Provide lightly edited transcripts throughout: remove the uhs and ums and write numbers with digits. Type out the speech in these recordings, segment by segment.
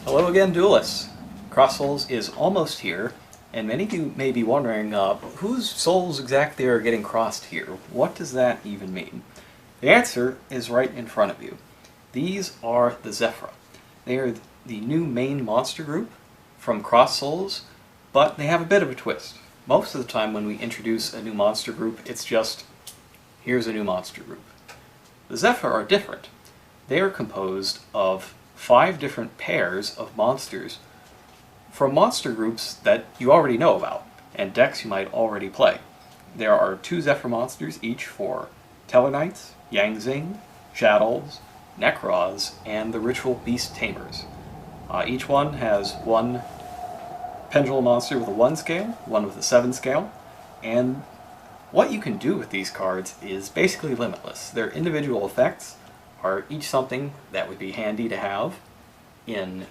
Hello again, duelists! Cross Souls is almost here, and many of you may be wondering whose souls exactly are getting crossed here. What does that even mean? The answer is right in front of you. These are the Zephra. They are the new main monster group from Cross Souls, but they have a bit of a twist. Most of the time when we introduce a new monster group, it's just, here's a new monster group. The Zephra are different. They are composed of 5 different pairs of monsters from monster groups that you already know about, and decks you might already play. There are 2 Zefra monsters each for Tellarknights, Zing, Shaddolls, Nekroz, and the Ritual Beast Tamers. Each one has one Pendulum Monster with a 1 scale, one with a 7 scale, and what you can do with these cards is basically limitless. Their individual effects are each something that would be handy to have in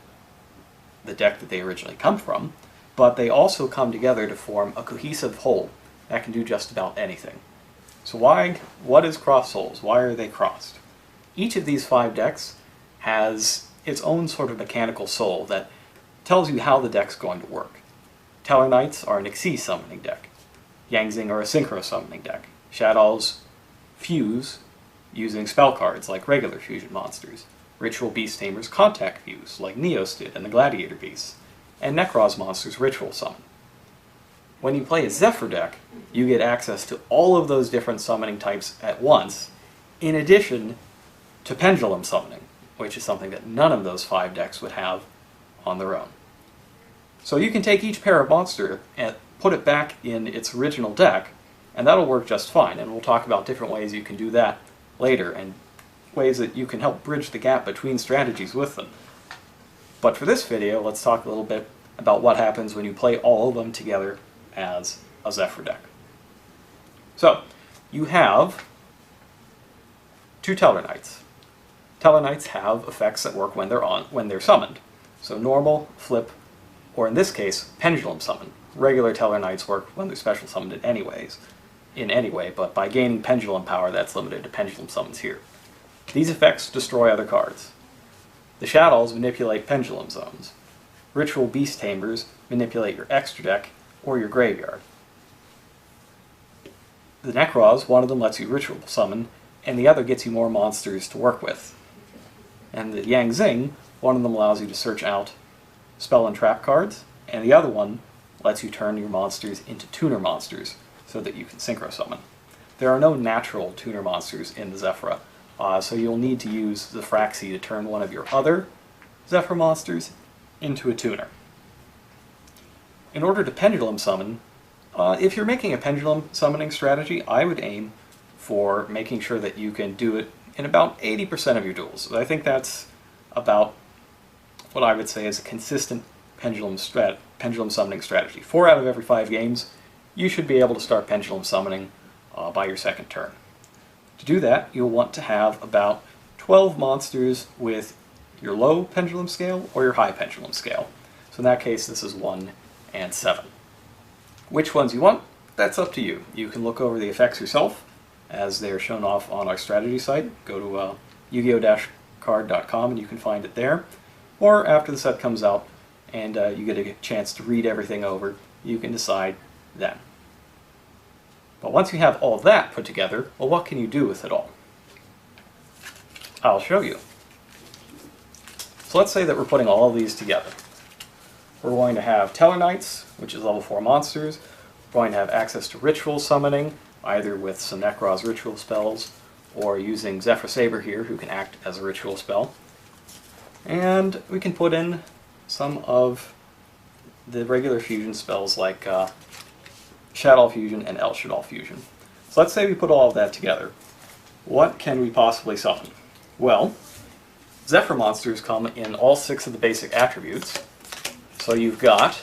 the deck that they originally come from, but they also come together to form a cohesive whole that can do just about anything. So what is Cross Souls? Why are they crossed? Each of these 5 decks has its own sort of mechanical soul that tells you how the deck's going to work. Tellarknights are an Xyz Summoning deck. Zing are a Synchro Summoning deck. Shaddolls fuse using spell cards like regular fusion monsters. Ritual Beast Tamers contact fuse like Neos did in the Gladiator Beasts. And Nekroz monsters ritual summon. When you play a Zephra deck, you get access to all of those different summoning types at once, in addition to Pendulum Summoning, which is something that none of those 5 decks would have on their own. So you can take each pair of monster and put it back in its original deck, and that'll work just fine, and we'll talk about different ways you can do that later, and ways that you can help bridge the gap between strategies with them. But for this video, let's talk a little bit about what happens when you play all of them together as a Zephra deck. So, you have 2 Tellarknights. Tellarknights have effects that work when they're summoned. So normal, flip, or in this case, Pendulum Summon. Regular Tellarknights work when they're special summoned in any way, but by gaining Pendulum power, that's limited to Pendulum Summons here. These effects destroy other cards. The Shaddolls manipulate Pendulum Zones. Ritual Beast Tamers manipulate your extra deck or your graveyard. The Nekroz, one of them lets you Ritual Summon, and the other gets you more monsters to work with. And the Zing, one of them allows you to search out spell and trap cards, and the other one lets you turn your monsters into tuner monsters so that you can Synchro Summon. There are no natural tuner monsters in the Zephra, so you'll need to use the Fraxi to turn one of your other Zephra monsters into a tuner. In order to Pendulum Summon, if you're making a Pendulum Summoning strategy, I would aim for making sure that you can do it in about 80% of your duels. I think that's about what I would say is a consistent Pendulum Summoning strategy. 4 out of every 5 games, you should be able to start Pendulum Summoning by your second turn. To do that, you'll want to have about 12 monsters with your low Pendulum scale or your high Pendulum scale. So in that case, this is 1 and 7. Which ones you want, that's up to you. You can look over the effects yourself, as they are shown off on our strategy site. Go to yu-gi-oh-card.com and you can find it there. Or after the set comes out and you get a chance to read everything over, you can decide then. But once you have all that put together, well, what can you do with it all? I'll show you. So let's say that we're putting all of these together. We're going to have Tellarknights, which is level 4 monsters. We're going to have access to Ritual Summoning, either with some Nekroz ritual spells, or using Zefra Saber here, who can act as a ritual spell. And we can put in some of the regular fusion spells like Shaddolls Fusion and Shaddolls Fusion. So let's say we put all of that together. What can we possibly summon? Well, Zephra monsters come in all 6 of the basic attributes. So you've got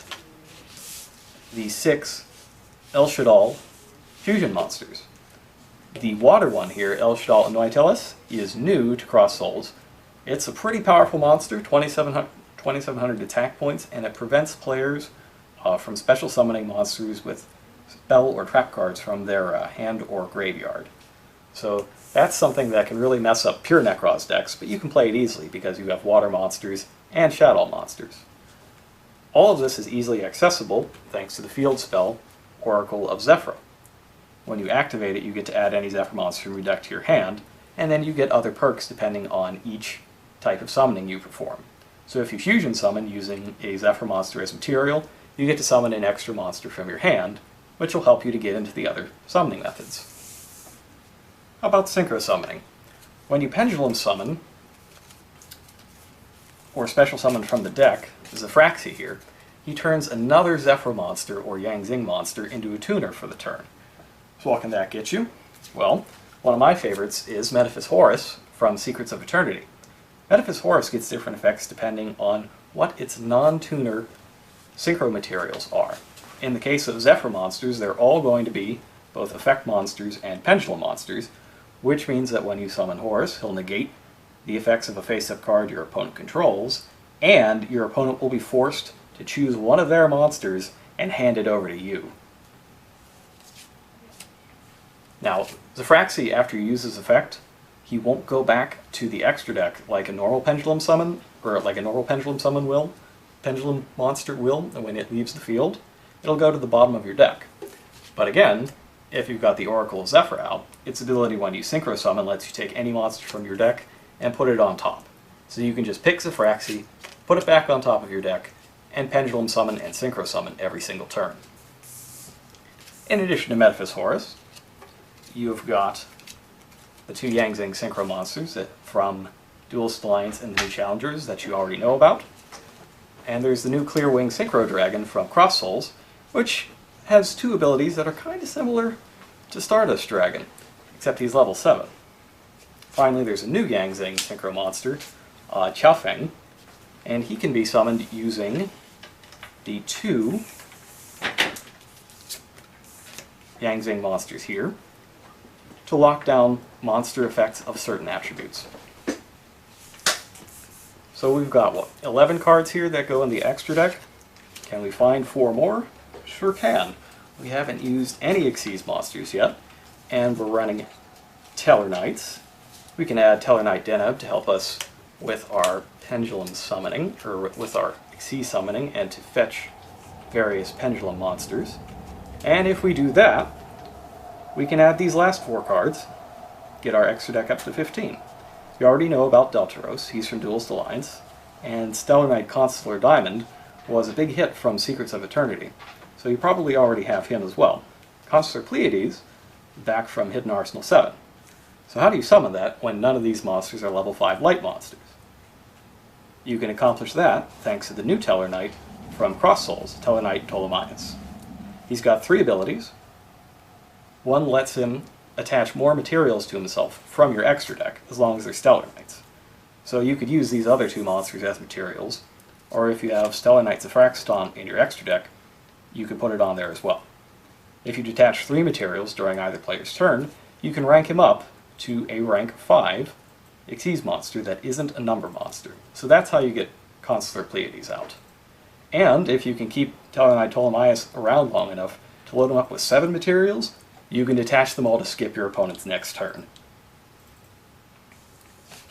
the 6 Shaddolls Fusion monsters. The water one here, Shaddolls Anoitelis, is new to Cross Souls. It's a pretty powerful monster, 2,700 attack points, and it prevents players from special summoning monsters with spell or trap cards from their hand or graveyard. So That's something that can really mess up pure Nekroz decks, but you can play it easily because you have water monsters and Shaddolls monsters. All of this is easily accessible thanks to the field spell Oracle of Zefra. When you activate it, you get to add any Zefra monster from your deck to your hand, and then you get other perks depending on each type of summoning you perform. So if you fusion summon using a Zefra monster as material, you get to summon an extra monster from your hand, which will help you to get into the other summoning methods. How about Synchro Summoning? When you Pendulum Summon, or Special Summon from the deck, Zefra here, he turns another Zefra monster or Zing monster into a tuner for the turn. So what can that get you? Well, one of my favorites is Metaphys Horus from Secrets of Eternity. Metaphys Horus gets different effects depending on what its non-tuner synchro materials are. In the case of Zefra monsters, they're all going to be both effect monsters and pendulum monsters, which means that when you summon Horus, he'll negate the effects of a face-up card your opponent controls, and your opponent will be forced to choose one of their monsters and hand it over to you. Now, Zefra, after you use this effect, he won't go back to the extra deck like a normal pendulum summon, or like a normal pendulum monster will when it leaves the field. It'll go to the bottom of your deck. But again, if you've got the Oracle of Zefra out, its ability when you Synchro Summon lets you take any monster from your deck and put it on top. So you can just pick Zefra, put it back on top of your deck, and Pendulum Summon and Synchro Summon every single turn. In addition to Metaphys Horus, you've got the two Zing Synchro monsters from Duelist Alliance and the new Challengers that you already know about. And there's the new Clearwing Synchro Dragon from Cross Souls, which has two abilities that are kind of similar to Stardust Dragon, except he's level 7. Finally, there's a new Zing Synchro monster, Qiaofeng, and he can be summoned using the two Zing monsters here to lock down monster effects of certain attributes. So we've got, what, 11 cards here that go in the extra deck? Can we find 4 more? Sure can. We haven't used any Xyz monsters yet, and we're running tellarknights. We can add Tellarknight Deneb to help us with our Pendulum Summoning, or with our Xyz Summoning, and to fetch various Pendulum monsters. And if we do that, we can add these last 4 cards, get our extra deck up to 15. You already know about Deltaros, he's from Duelist Alliance, and Stellar Knight Constellar Diamond was a big hit from Secrets of Eternity, so you probably already have him as well. Constellar Pleiades, back from Hidden Arsenal 7. So how do you summon that when none of these monsters are level 5 light monsters? You can accomplish that thanks to the new Tellarknight from Cross Souls, Tellarknight Ptolemaeus. He's got 3 abilities. One lets him attach more materials to himself from your extra deck, as long as they're Stellar Knights. So you could use these other 2 monsters as materials, or if you have Stellar Knight Zephra in your extra deck, you can put it on there as well. If you detach 3 materials during either player's turn, you can rank him up to a rank 5 Xyz monster that isn't a number monster. So that's how you get Constellar Pleiades out. And if you can keep Tellarknight Ptolemaeus around long enough to load him up with 7 materials, you can detach them all to skip your opponent's next turn.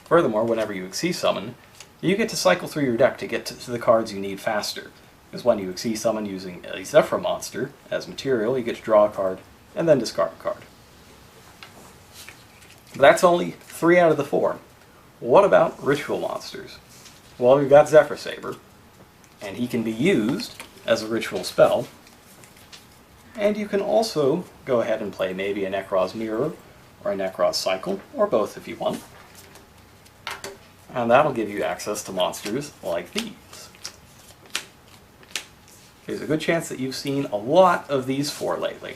Furthermore, whenever you Xyz Summon, you get to cycle through your deck to get to the cards you need faster. Because when you Xyz Summon using a Zephra monster as material, you get to draw a card and then discard a card. But that's only 3 out of the 4. What about ritual monsters? Well, we've got Zephyr Saber, and he can be used as a ritual spell. And you can also go ahead and play maybe a Nekroz Mirror or a Nekroz Cycle, or both if you want. And that'll give you access to monsters like these. There's a good chance that you've seen a lot of these 4 lately.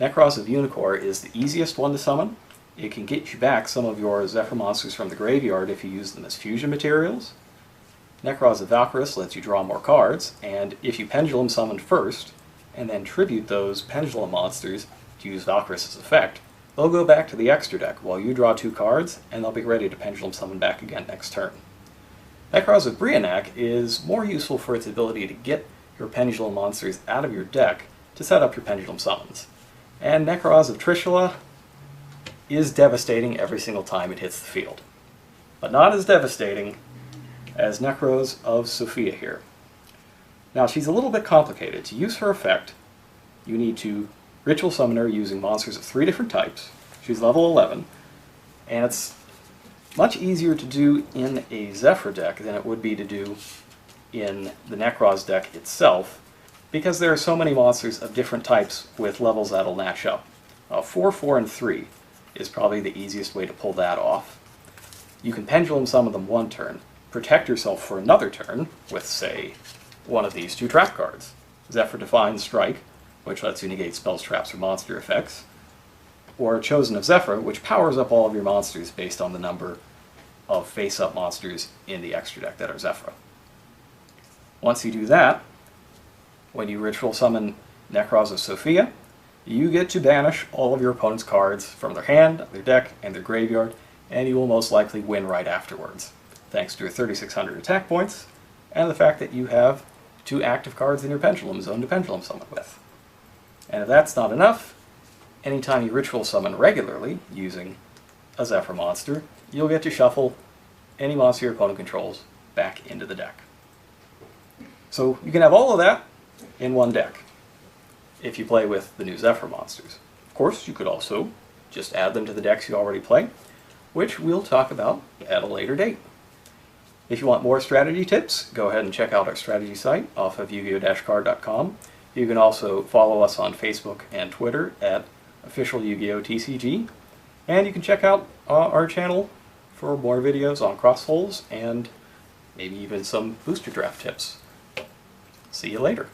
Nekroz of Unicorn is the easiest one to summon. It can get you back some of your Zephra monsters from the graveyard if you use them as fusion materials. Nekroz of Valkyris lets you draw more cards, and if you Pendulum Summon first, and then tribute those Pendulum monsters to use Valkyris' effect, they'll go back to the extra deck while you draw 2 cards, and they'll be ready to Pendulum Summon back again next turn. Nekroz of Brionac is more useful for its ability to get your Pendulum monsters out of your deck to set up your Pendulum Summons. And Nekroz of Trishula is devastating every single time it hits the field. But not as devastating as Nekroz of Sophia here. Now she's a little bit complicated. To use her effect, you need to ritual summon her using monsters of 3 different types. She's level 11, and it's much easier to do in a Zephra deck than it would be to do in the Nekroz deck itself, because there are so many monsters of different types with levels that'll match up. 4, 4, and 3 is probably the easiest way to pull that off. You can pendulum summon them one turn, protect yourself for another turn with, say, one of these 2 trap cards. Zephra Defiant Strike, which lets you negate spells, traps, or monster effects, or Chosen of Zephra, which powers up all of your monsters based on the number of face-up monsters in the extra deck that are Zephra. Once you do that, when you ritual summon Nekroz of Sophia, you get to banish all of your opponent's cards from their hand, their deck, and their graveyard, and you will most likely win right afterwards, thanks to your 3,600 attack points, and the fact that you have 2 active cards in your Pendulum Zone to pendulum summon with. And if that's not enough, anytime you ritual summon regularly using a Zephra monster, you'll get to shuffle any monster your opponent controls back into the deck. So you can have all of that in one deck if you play with the new Zephra monsters. Of course, you could also just add them to the decks you already play, which we'll talk about at a later date. If you want more strategy tips, go ahead and check out our strategy site off of Yu-Gi-Oh!-card.com. You can also follow us on Facebook and Twitter at official Yu-Gi-Oh! TCG, and you can check out our channel for more videos on cross holes and maybe even some booster draft tips. See you later.